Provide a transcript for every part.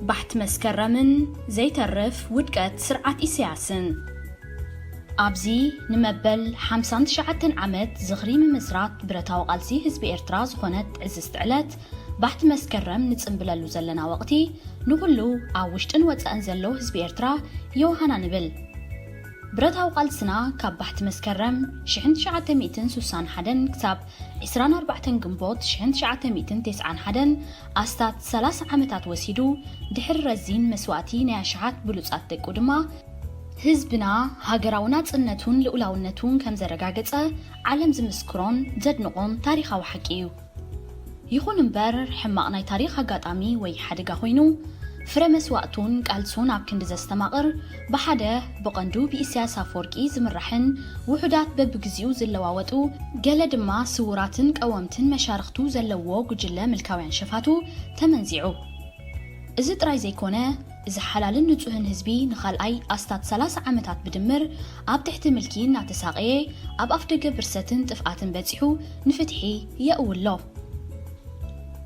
بحت مسكرمن زيترف ودقت سرعة إسياسن أبزي نمبل 59 عمت زغري ممسرات برتاو قالسي حزب إرترا زخونت عزست علت بحت مسكرم نتصنبللو زلنا وقتي نقولو أوشتن وطأن زلو حزب إرترا يوهانا نبل برتاو قالسنا كاب بحت مسكرم 1961 كتاب 24 جنبوت 1991 أستات 3 عمتات وسيدو دحر رزين مسواتي ناشعات بلوصات دقو دما حزبنا هاجراونا صنتون لولاونتون كم زرغاغصه عالم زمسكرون زدنقون تاريخاو حقيو يخون امبر حماق ناي تاريخ አጋጣሚ ወይ ሓደጋ ኮይኑ ፍረ መስዋዕቱን ቃልሱን ኣብ ክንዲ ዘስተማቕር ብሓደ ብቐንዱ ብኢሳያስ አፈወርቂ ዝምራሕን ውሑዳት በብግዚኡ ዝለዋወጡ ገለ ድማ ስውራትን ቀወምትን መሻርክቱ ዘለዎ ጉጅለ ምልካውያን ሸፋቱ ተመንዚዑ እዚ ጥራይ ዘይኮነ እዚ ሓላልን ንጹህን ህዝቢ ንኻልኣይ ኣስታት 30 ዓመታት ብድምር ኣብ ትሕቲ ምልኪ እናተሳቀየ ኣብ ኣፍደገ ብርሰትን ጥፍኣትን በፂሑ ንፍትሒ የእውሎ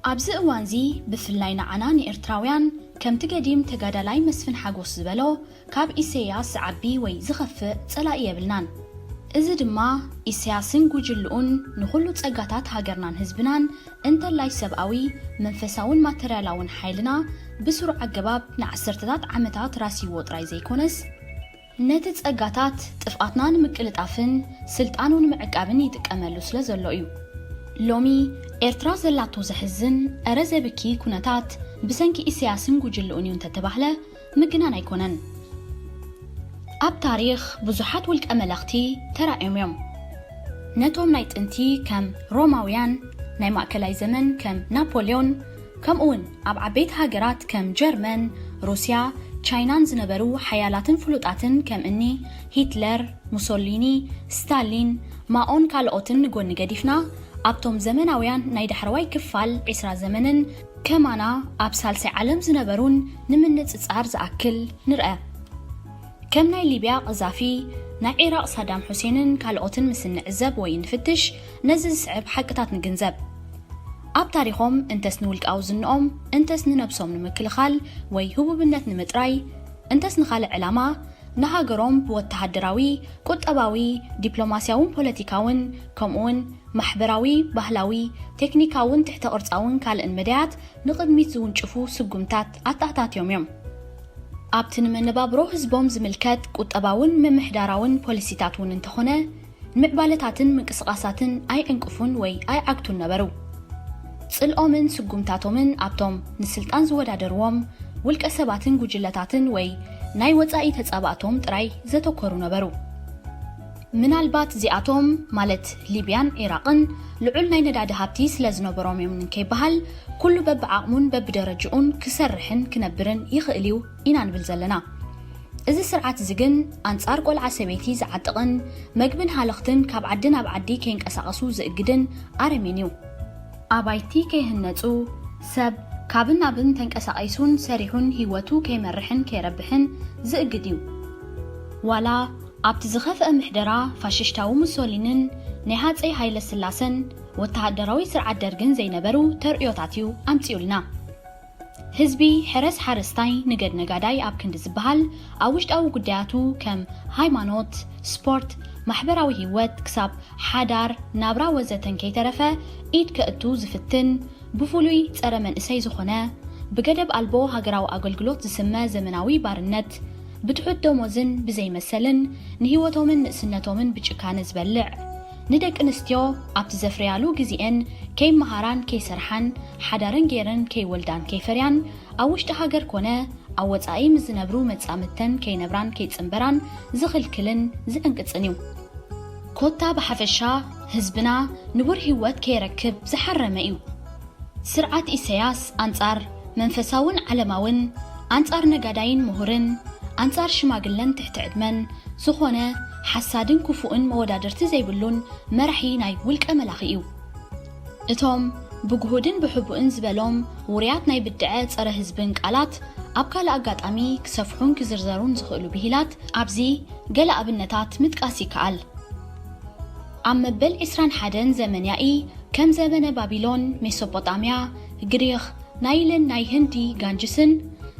ኣብዚ እዋንዚ ብፍላይ ንዓና ንኤርትራውያን ከምቲ ገዲም ተጋዳላይ መስፍን ሓጎስ ዝበሎ ካብ ኢሳያስ ዝዓቢ ወይ ዝኸፍእ ጸላኢ የብልናን እዚ ድማ ኢሳያስን ጉጅልኡን ንኹሉ ጸጋታት ሃገርናን ህዝብናን እንተላይ ሰብኣዊ መንፈሳውን ማተርያላውን ሓይልና ብስሩዕ ኣገባብ ንዓሰርተታት ዓመታት ራሲዎ ጥራይ ዘይኮነስ ነቲ ጸጋታት ጥፍኣትና ንምቅልጣፍን ስልጣኑን ምዕቃብን ይጥቀመሉ ስለ ዘሎ እዩ ሎሚ ኤርትራ ዘላቶ ዘሕዝን ኣረ ዘብኪ ኩነታት ብሰንኪ ኢሳያስን ጉጅልኡን እዩ እንተተባህለ ምግናን ኣይኮነን ኣብ ታሪኽ ብዙሓት ውልቀ መለኽቲ ተራእዮም እዮም ነቶም ናይ ጥንቲ ከም ሮማውያን ናይ ማእከላይ ዘመን ከም ናፖሊዮን ከምኡውን ኣብ ዓበይቲ ሃገራት ከም ጀርመን ሩስያ ቻይናን ዝነበሩ ሓያላትን ፍሉጣትን ከም እኒ ሂትለር ሙሶሊኒ ስታሊን ማኦን ካልኦትን ንጎኒ ገዲፍና ኣብቶም ዘመናውያን ናይ ዳሕረዋይ ክፋል 20 ዘመንን ከማና ኣብ ሳልሳይ ዓለም ዝነበሩን ንምንጽጻር ዝኣክል ንርአ ከም ናይ ሊብያ ቀዛፊ ናይ ኢራቅ ሳዳም ሁሴንን ካልኦትን ምስ ንዕዘብ ወይ ንፍትሽ ነዚ ዝስዕብ ሓቅታት ንግንዘብ ኣብ ታሪኾም እንተስ ንውልቃው ዝንኦም እንተስ ንነብሶም ንምክልኻል ወይ ህቡብነት ንምጥራይ እንተስ ንኻልእ ዕላማ ንሃገሮም ብወተሃደራዊ ቁጠባዊ ዲፕሎማስያውን ፖለቲካውን ከምኡውን ማሕበራዊ ባህላዊ ቴክኒካውን ትሕተ ቅርጻውን ካልእን መድያት ንቅድሚት ዝውንጭፉ ስጉምታት ኣታሕታትዮም እዮም ኣብቲ ንመነባብሮ ህዝቦም ዝምልከት ቁጠባውን መምሕዳራውን ፖሊሲታት እውን እንተኾነ ምዕባለታትን ምንቅስቃሳትን ኣይዕንቅፉን ወይ ኣይዓግቱን ነበሩ ጽልኦምን ስጉምታቶምን ኣብቶም ንስልጣን ዝወዳደርዎም ውልቀ ሰባትን ጉጅለታትን ወይ ናይ ወጻኢ ተጻባእቶም ጥራይ ዘተኮሩ ነበሩ ምናልባት እዚኣቶም ማለት ሊብያን ኢራቅን ልዑል ናይ ነዳዲ ሃብቲ ስለ ዝነበሮም እዮም ንከይበሃል ኩሉ በብዓቕሙን በብደረጅኡን ክሰርሕን ክነብርን ይኽእል እዩ ኢና ንብል ዘለና እዚ ስርዓት እዚ ግን ኣንጻር ቆልዓ ሰበይቲ ዝዓጥቕን መግብን ሃለኽትን ካብ ዓዲ ናብ ዓዲ ከይንቀሳቐሱ ዝእግድን ኣረሜን እዩ ኣባይቲ ከይህነፁ ሰብ ካብን ናብን ተንቀሳቒሱን ሰሪሑን ህይወቱ ከይመርሕን ከይረብሕን ዝእግድ እዩ ዋላ ኣብቲ ዝኸፍአ ምሕደራ ፋሽሽታዊ ሙሶሊንን ናይ ሃፀይ ሃይለ ስላሰን ወተሃደራዊ ስርዓት ደርግን ዘይነበሩ ተርእዮታት እዩ ኣምፂኡልና ህዝቢ ሕረስ ሓረስታይ ንገድ ነጋዳይ ኣብ ክንዲ ዝበሃል ኣብ ውሽጣዊ ጉዳያቱ ከም ሃይማኖት ስፖርት ማሕበራዊ ህይወት ክሳብ ሓዳር ናብራ ወዘተን ከይተረፈ ኢድ ከእቱ ዝፍትን ብፍሉይ ጸረ መንእሰይ ዝኾነ ብገደብ ኣልቦ ሃገራዊ ኣገልግሎት ዝስመ ዘመናዊ ባርነት ብትሑት ደሞዝን ብዘይመሰልን ንህይወቶምን ንእስነቶምን ብጭካነ ዝበልዕ ንደቂ ኣንስትዮ ኣብቲ ዘፍርያሉ ግዜአን ከይመሃራን ከይሰርሓን ሓዳርን ጌረን ከይወልዳን ከይፈርያን ኣብ ውሽጢ ሃገር ኮነ ኣብ ወጻኢ ምስ ዝነብሩ መጻምድተን ከይነብራን ከይጽንበራን ዝኽልክልን ዝዕንቅፅን እዩ ኮታ ብሓፈሻ ህዝብና ንቡር ህይወት ከይረክብ ዝሓረመ እዩ ስርዓት ኢሳያስ አንጻር መንፈሳውን ዓለማውን አንጻር ነጋዳይን ምሁርን አንጻር ሽማግለን ትሕቲ ዕድመን ዝኾነ ሓሳድን ክፉእን መወዳደርቲ ዘይብሉን መራሒ ናይ ውልቀ መላኺ እዩ እቶም ብግሁድን ብሕቡእን ዝበሎም ውርያት ናይ ብድዐ ጸረ ህዝብን ቃላት ኣብ ካልእ ኣጋጣሚ ክሰፍሑን ክዝርዘሩን ዝኽእሉ ብሂላት ኣብዚ ገለ ኣብነታት ምጥቃስ ይከኣል ኣብ መበል 21 ዘመን ያኢ ከም ዘመነ ባቢሎን ሜሶጶጣምያ ግሪኽ ናይልን ናይ ህንዲ ጋንጅስን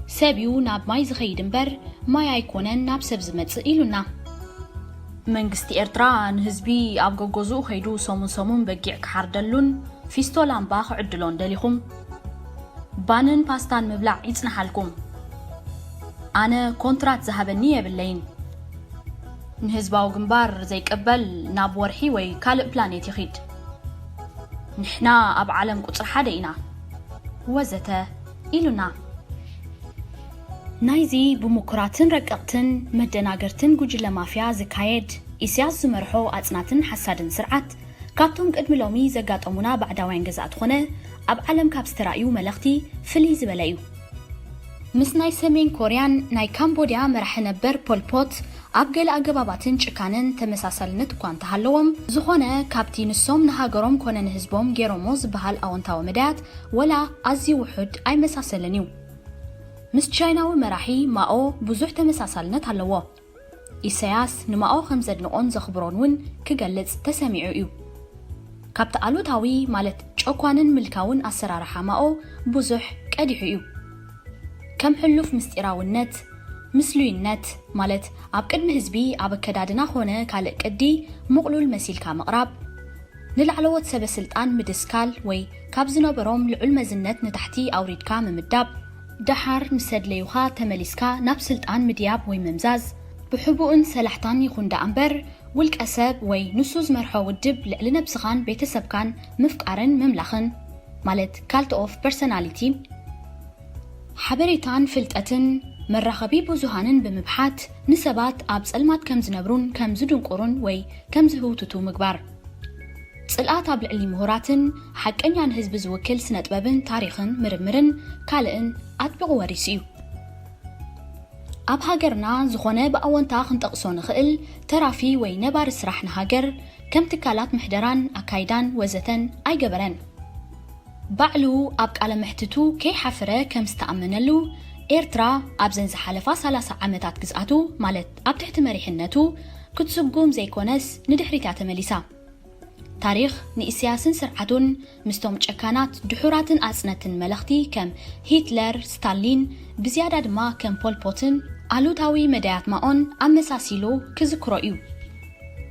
سبيو ناب ماي زخيد امبر ماي ايكونن ناب سب زمص إلونا منغستي إرترا نهزبي أبغوغوزو خيدو سومون بقيع كحاردلون فيستولان باخ عدلون دليخم بانن باستان مبلع يتصنحالكم أنا كونترات زهبنية باللين نهزباو جنبار زي قبل ناب ورحي وي كالق بلانيت يخيد نحنا أب عالم قطر حدينا وزته إلونا نايزي بمكراتن رققتن مدناغرتن جوجل مافيا زكايد إسياس زمرحو أصناتن حسادن سرعت كابتون قدم لومي زغاطمونا بعداوين غزات خونه أب عالم كابسترايو ملختي فلي زبلايو مس ناي سمين كوريان ناي كامبوديا مرح نبر بولبوت أبقل أقباباتن چكانن تمساسلنت كوان تحلوهم زخونه كابتين السوم نهاجروم كونن هزبوم جيروموز بهال أونتاو مدات ولا أزي وحد أي مساسلنيو مس تشايناوي مراحي ماو بزوح تمساسلنت هلوه إسياس نماو خمزد نقون زخبرونون كجلز تسميعو إيو كابت ألوتاوي مالت چوكوانن ملكاون أسرارحا ماو بزوح كأديحو إيو كم حلوف مستيراونت مسلوينت مالت أب قدم هزبي أب كدادنا خونه كالق قدي مقلول مسيل كامقراب نلعلوت سبب سلطان مدسكال وي كابزنا بروم لعل مزنت نتحتي أوريد كام مداب دحر مسد ليوخا تمليسكا ناب سلطان مدياب وي ممزاز بحبوئن سلحتان يخون دا أمبر ولك أساب وي نسوز مرحو ودب لعلنا بسخان بيتسب كان مفقارن مملخن مالت كالت أوف برسوناليتي حبريتان فلتأتن مرخبي بوزوهانن بمبحات نسبات أب سلمات كم زنبرون كم زدون قرون وي كم زهوتتو مقبار سلقات أب لعلي مهوراتن حق أنيان هزب زوكل سنة بابن تاريخن مرمرن كالئن أطبقوا وريسيو أب هاجرنا زخونه بأون تاخن تقصون خئل ترافي وي نبار سراح نهاجر كم تكالات محدران أكايدان وزتن أي جبرن بعلو أبك على محتتو كي حفرة كم استأمنلو إيرترا أبزن زحلفا 3 عمتات قزعتو مالت أب تحت مريحنتو كتسبقوم زي كونس ندحري مليسا تاريخ نئسياسن سرعتون مستوم چكانات دحوراتن أصنتن ملختي كم هتلر ستالين بزيادة دما كم بول بوتن ألوتاوي مدايات ماون أمساسيلو كذكرو إيو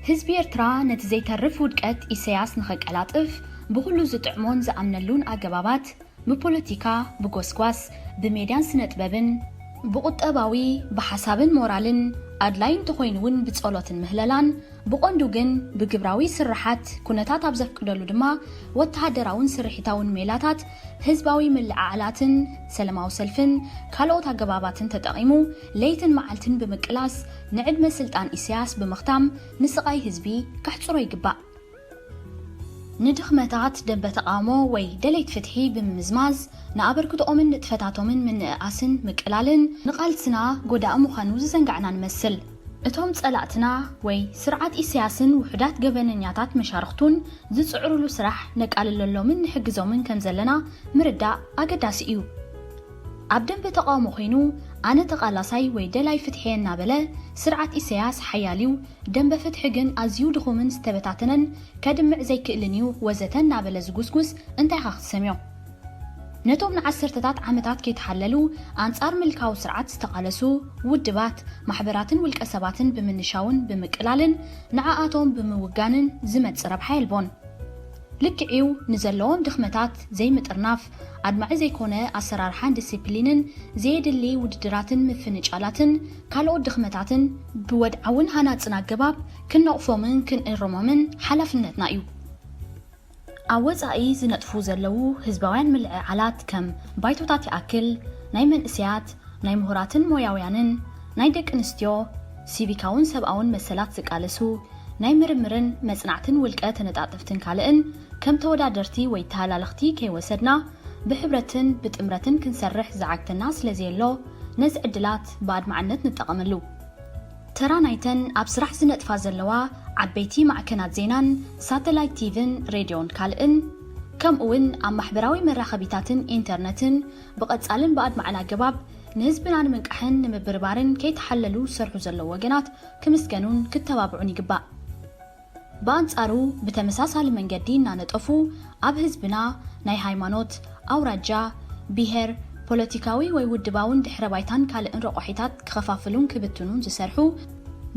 هزب إيرترا نتزي ترف ودقت إسياس نخق ألاطف بغلو زطعمون زأمنلون أقبابات ببوليتيكا بغوسكواس بميدان سنت بابن بقطباوي بحسابن مورالن أدلاين تخوينون بتصولوتن مهللان بقندوغن بقبراوي سرحات كونتات أبزفقدلو دما واتهادراون سرحيتاون ميلاتات هزباوي ملعالاتن سلماو سلفن كالوت أقباباتن تتقيمو ليتن معالتن بمكلاس نعد مسلطان إسياس بمختام نسقاي هزبي كحتصرو يقبا ندخمتات دنبه تقامو وي دليت فتحي بمزماز نابركتو من تفتاتومن من آسن مقلالن نقالتنا قداء مخانو زنقعنا نمثل اتهم تسألاتنا وي سرعات إسياسن وحدات قبننياتات مشارختون زتصعرلو سرح نقالللو من نحقزو من كمزلنا مردا أقداس إيو عبدن بتقامو خينو أنا تقالاساي وي دلاي فتحين نابله سرعات إسياس حياليو دنب فتحقن أزيو دخومن استبتاتنن كدمع زي كإلنيو وزتن نابله زقوسقوس انتي خاخت سميو نتوم نعسرتات عمتات كيتحللو أنصار ملكاو سرعات استقالسو ودبات محبراتن والكسباتن بمنشاون بمقلالن نعاقاتهم بموقانن زمت سرب حيلبون لكعيو نزلوهم دخمتات زي مترناف عدمع زي كونه أسرارحان ديسيبلينن زيد اللي وددراتن مفنجالاتن كالو دخمتاتن بودعون هاناتنا قباب كن نقفومن كن الرمومن حلفنتنا إيو أوزعي زنطفو زلو هزباوان ملعالات كم بايتوتات يأكل ناي من إسيات ناي مهوراتن موياويانن ناي دك انستيو سيفيكاون سبقاون مسلات زقالسو ناي مرمرن مصنعتن ولقاتن نتعطفتن كالئن كم تودادرتي ويتهالالختي كي وسدنا بحبرتن بتأمرتن كنسرح زعاقت الناس لزيلو نز عدلات بعد معنت نتقملو ترى نايتن أبسرح زنت فازلوا عبيتي مع كنات زينان ساتلايت تيفن راديون كالئن كم أون عم محبراوي من رخبيتاتن إنترنتن بقد سألن بعد معنا جباب نهزبنا نمنكحن نمبربارن كي تحللو سرحو زلوا جنات كمسكنون كتبابعوني جبا بانصارو بتمساسال منجدين نطفو اب حزبنا ناي هايمانوت اوراجا بيهر ፖለቲካዊ ወይ ውድባውን ድሕረ ባይታን ካልእን ረቆሒታት ክኸፋፍሉን ክብትኑን ዝሰርሑ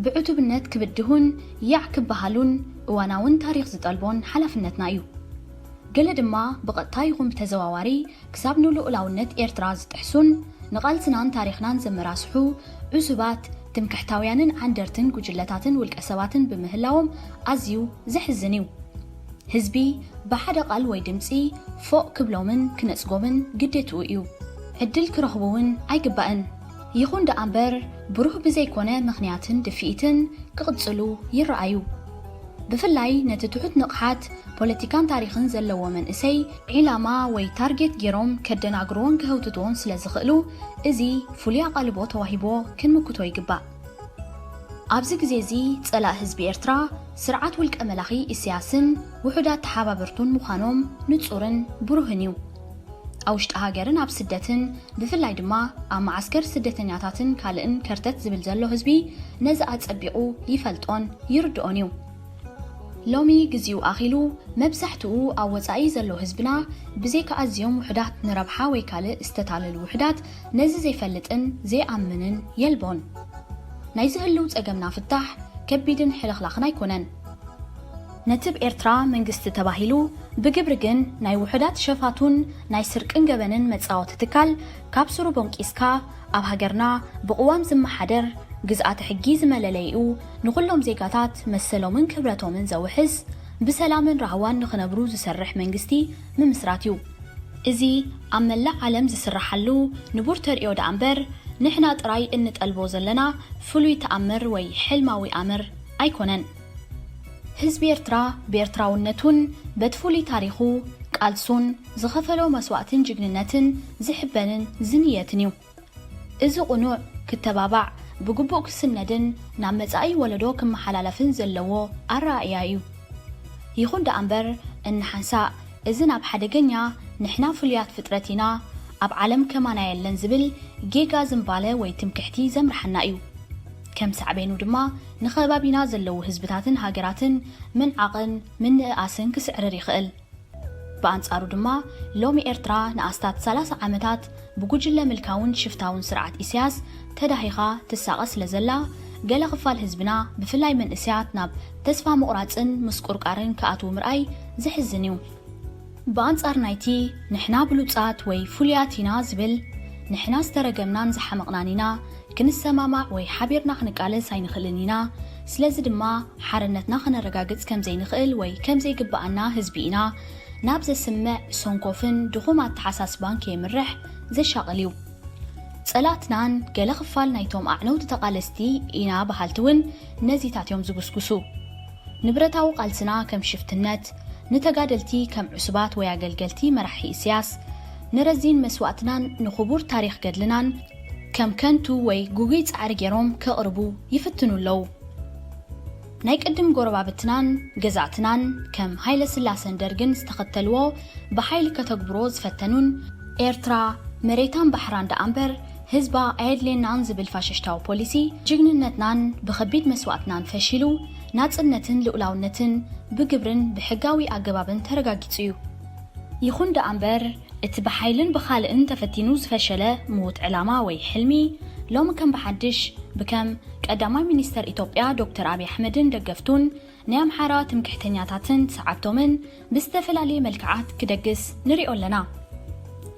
ብዕቱብነት ክብድሁን ያዕ ክበሃሉን እዋናውን ታሪክ ዝጠልቦን ሓላፍነትና እዩ ገለ ድማ ብቐጥታ ይኹን ብተዘዋዋሪ ክሳብ ንልኡላውነት ኤርትራ ዝጥሕሱን ንቓልስናን ታሪክናን ዘመራስሑ ዕሱባት ትምክሕታውያንን ዓንደርትን ጉጅለታትን ውልቀ ሰባትን ብምህላዎም ኣዝዩ ዘሕዝን እዩ ህዝቢ ብሓደ ቃል ወይ ድምፂ ፎቅ ክብሎምን ክነጽጎምን ግዴትኡ እዩ ዕድል ክረኽቡውን ኣይግባእን ይኹን ደኣምበር ብሩህ ብዘይኮነ ምኽንያትን ድፊኢትን ክቕጽሉ ይረኣዩ ብፍላይ ነቲ ትሑት ንቕሓት ፖለቲካን ታሪክን ዘለዎ መንእሰይ ዒላማ ወይ ታርጌት ገይሮም ከደናግርዎን ክህውትትዎን ስለ ዝኽእሉ እዚ ፍሉይ ኣቓልቦ ተዋሂቦ ክንምክቶ ይግባእ ኣብዚ ግዜ እዚ ጸላእ ህዝቢ ኤርትራ ስርዓት ውልቀ መላኺ ኢሳያስን ውሑዳት ተሓባበርቱን ምዃኖም ንጹርን ብሩህን እዩ ኣብ ውሽጢ ሃገርን ኣብ ስደትን ብፍላይ ድማ ኣብ ማዓስከር ስደተኛታትን ካልእን ከርተት ዝብል ዘሎ ህዝቢ ነዚ ኣጸቢቑ ይፈልጦን ይርድኦን እዩ ሎሚ ግዚኡ ኣኺሉ መብዛሕትኡ ኣብ ወጻኢ ዘሎ ህዝብና ብዘይካ ኣዝዮም ውሕዳት ንረብሓ ወይ ካልእ ዝተታለሉ ውሕዳት ነዚ ዘይፈልጥን ዘይኣምንን የልቦን ናይ ዝህልው ጸገምና ፍታሕ ከቢድን ሕልኽላኽን ኣይኮነን ነቲ ብኤርትራ መንግስቲ ተባሂሉ ብግብሪ ግን ናይ ውሕዳት ሸፋቱን ናይ ስርቅን ገበንን መጻወቲ ትካል ካብ ስሩ ቦንቂስካ ኣብ ሃገርና ብቕዋም ዝመሓደር ግዝኣት ሕጊ ዝመለለይኡ ንኹሎም ዜጋታት መሰሎምን ክብረቶምን ዘውሕዝ ብሰላምን ራህዋን ንኽነብሩ ዝሰርሕ መንግስቲ ምምስራት እዩ እዚ ኣብ መላእ ዓለም ዝስራሓሉ ንቡር ተርእዮ ደኣምበር ንሕና ጥራይ እንጠልቦ ዘለና ፍሉይ ተኣምር ወይ ሕልማዊ ኣምር ኣይኮነን ህዝቢ ኤርትራ ብኤርትራውነቱን በትፍሉይ ታሪኹ ቃልሱን ዝኸፈሎ መስዋዕትን ጅግንነትን ዝሕበንን ዝንየትን እዩ እዚ ቕኑዕ ክተባባዕ ብግቡእ ክስነድን ናብ መጻኢ ወለዶ ክመሓላለፍን ዘለዎ ኣረኣእያ እዩ ይኹን ደኣምበር እንሓንሳእ እዚ ናብ ሓደገኛ ንሕና ፍሉያት ፍጥረት ኢና ኣብ ዓለም ከማና የለን ዝብል ጌጋ ዝምባለ ወይ ትምክሕቲ ዘምርሐና እዩ ከም ሳዕቤኑ ድማ ንኸባቢና ዘለዉ ህዝብታትን ሃገራትን ምንዓቕን ምንእኣስን ክስዕርር ይኽእል ብኣንጻሩ ድማ ሎሚ ኤርትራ ንኣስታት 30 ዓመታት ብጉጅለ ምልካውን ሽፍታውን ስርዓት ኢሳያስ ተዳሂኻ ትሳቐ ስለ ዘላ ገለ ክፋል ህዝብና ብፍላይ መንእስያት ናብ ተስፋ ምቑራፅን ምስቁርቃርን ክኣትዉ ምርኣይ ዝሕዝን እዩ ብኣንጻር ናይቲ ንሕና ብሉፃት ወይ ፍሉያት ኢና ዝብል ንሕና ዝተረገምናን ዝሓመቕናን ኢና ክንሰማማዕ ወይ ሓቢርና ክንቃለስ ኣይንኽእልን ኢና ስለዚ ድማ ሓርነትና ክነረጋግፅ ከምዘይንኽእል ወይ ከምዘይግባኣና ህዝቢ ኢና ናብ ዘስምዕ ሰንኮፍን ድኹም ኣተሓሳስባን ከየምርሕ ዘሻቕል እዩ ጸላትናን ገለ ክፋል ናይቶም ኣዕነውቲ ተቓለስቲ ኢና በሃልቲ እውን ነዚታት እዮም ዝጉስጉሱ ንብረታዊ ቃልስና ከም ሽፍትነት ንተጋደልቲ ከም ዕሱባት ወይ ኣገልገልቲ መራሒ ኢሳያስ ንረዚን መስዋዕትናን ንኽቡር ታሪክ ገድልናን ከም ከንቱ ወይ ጉጉይ ጻዕሪ ገይሮም ከቕርቡ ይፍትኑ ኣለዉ ናይ ቅድም ጎረባብትናን ገዛእትናን ከም ሃይለ ስላሰን ደርግን ዝተኸተልዎ ብሓይሊ ከተግብሮ ዝፈተኑን ኤርትራ መሬታን ባሕራን ደኣምበር ህዝባ ኣየድልየናን ዝብል ፋሽሽታዊ ፖሊሲ ጅግንነትናን ብኸቢድ መስዋዕትናን ፈሺሉ ናጽነትን ልኡላውነትን ብግብርን ብሕጋዊ ኣገባብን ተረጋጊጹ እዩ ይኹን ደኣምበር እቲ ብሓይልን ብኻልእን ተፈቲኑ ዝፈሸለ ምዉት ዕላማ ወይ ሕልሚ ሎሚ ከም ብሓድሽ ብከም ቀዳማይ ሚኒስተር ኢትዮጵያ ዶክተር ኣብይ ኣሕመድን ደገፍቱን ናይ ኣምሓራ ትምክሕተኛታትን ሰዓብቶምን ብዝተፈላለየ መልክዓት ክደግስ ንሪኦ ኣለና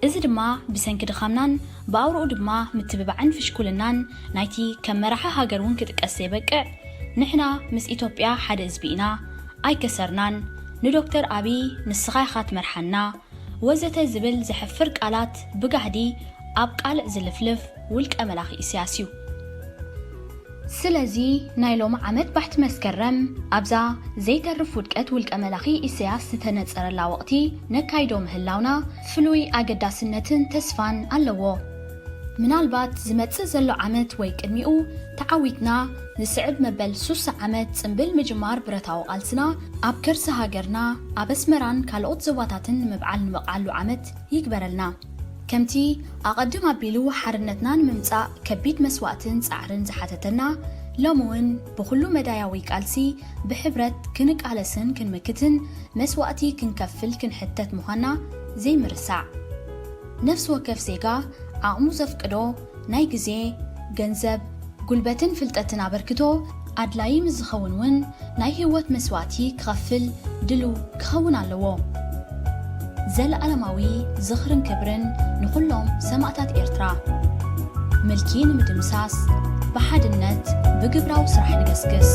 እዚ ድማ ብሰንኪ ድኻምናን ብኣውርኡ ድማ ምትብባዕን ፍሽኩልናን ናይቲ ከም መራሒ ሃገር እውን ክጥቀስ ዘይበቅዕ ንሕና ምስ ኢትዮጵያ ሓደ ህዝቢ ኢና ኣይከሰርናን ንዶክተር ኣብይ ንስኻ ኢኻ ትመርሐና ወዘተ ዝብል ዘሕፍር ቃላት ብጋህዲ ኣብ ቃልዕ ዝልፍልፍ ውልቀ መላኺ ኢሳያስ እዩ ስለዚ ናይ ሎሚ ዓመት ባሕቲ መስከረም ኣብዛ ዘይተርፍ ውድቀት ውልቀ መላኺ ኢሳያስ ዝተነፀረላ ወቕቲ ነካይዶ ምህላውና ፍሉይ ኣገዳስነትን ተስፋን ኣለዎ ምናልባት ዝመጽእ ዘሎ ዓመት ወይ ቅድሚኡ ተዓዊትና ዝስዕብ መበል 60 ዓመት ጽምብል ምጅማር ብረታዊ ቃልስና ኣብ ከርሲ ሃገርና ኣብ ኣስመራን ካልኦት ዞባታትን ንምብዓል ንመቓሉ ዓመት ይግበረልና ከምቲ ኣቐድም ኣቢሉ ሓርነትናን ምምጻእ ከቢድ መስዋዕትን ጻዕርን ዝሓተተና ሎሚ እውን ብኩሉ መዳያዊ ቃልሲ ብሕብረት ክንቃለስን ክንምክትን መስዋዕቲ ክንከፍል ክንሕተት ምዃንና ዘይምርሳዕ ነፍስ ወከፍ ዜጋ ዓቕሙ ዘፍቅዶ ናይ ግዜ ገንዘብ ጉልበትን ፍልጠትን ኣበርክቶ ኣድላይ ምስ ዝኸውን እውን ናይ ህይወት መስዋዕቲ ክኸፍል ድልው ክኸውን ኣለዎ ዘለኣለማዊ ዝኽርን ክብርን ንኹሎም ሰማዕታት ኤርትራ ምልኪ ንምድምሳስ ብሓድነት ብግብራዊ ስራሕ ንገስግስ